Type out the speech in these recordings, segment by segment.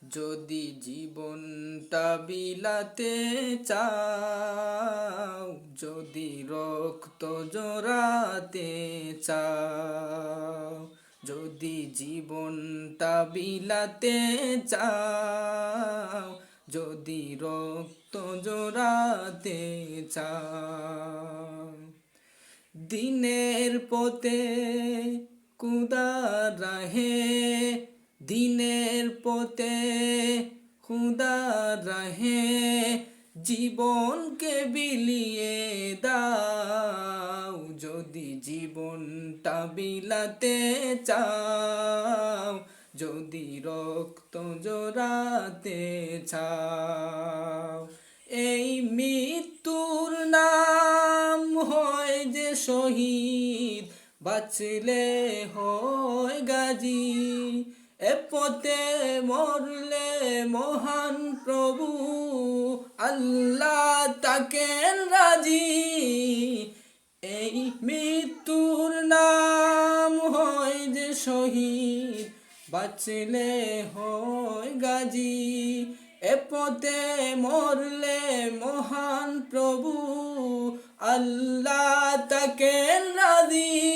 যদি জীবনটা বিলাতে চাও, যদি রক্ত জোড়াতে চাও, যদি জীবনটা বিলাতে চাও, যদি রক্ত জোড়াতে চাও, দিনের পথে খুদা রাহে, দিনের পথে খুদা রাহে, জীবনকে বিলিয়ে দাও। যদি জীবনটা বিলাতে চাও, যদি রক্ত জোড়াতে চাও, এই মৃত্যুর নাম হয় যে শহীদ, বাঁচলে হয় গাজী। এ পথে মরলে মহান প্রভু আল্লাহ তাকেন রাজি। এই মৃত্যুর নাম হয় যে শহীদ, বাঁচলে হয় গাজী। এ পথে মরলে মহান প্রভু আল্লাহ তাকেন রাজি।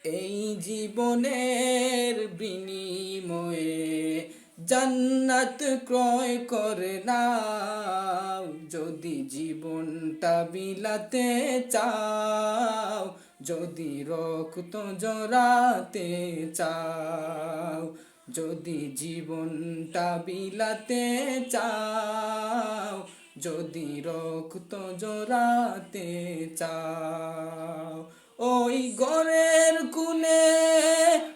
এই জীবনের বিনিময়ে জান্নাত ক্রয় করে নাও। যদি জীবনটা বিলাতে চাও, যদি রক্ত জোড়াতে চাও, যদি জীবনটা বিলাতে চাও, যদি রক্ত জোড়াতে চাও, ওই ঘরের কোণে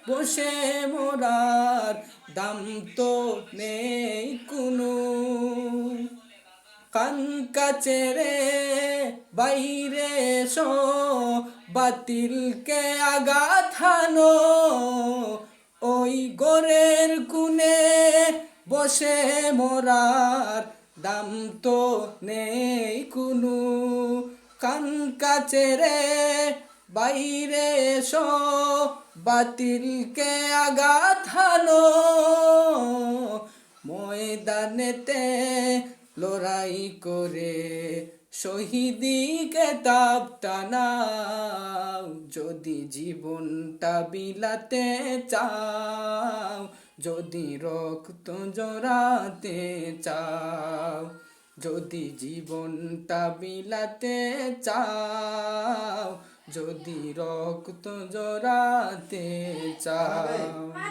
বসে মোরার দাম তো নেই কোনো। কান কাচেরে বাইরে এসো, বাতিলকে আঘাত হানো। ওই ঘরের কোণে বসে মোরার দাম তো নেই কোনো। কান কাচেরে বাইরে এসো, বাতিলকে আঘাত হানো। ময়দানেতে লড়াই করে শহীদি খেতাব টানাও। যদি জীবনটা বিলাতে চাও, যদি রক্ত জোড়াতে চাও, যদি জীবনটা বিলাতে চাও, যদি রক্ত জোড়াতে চাও।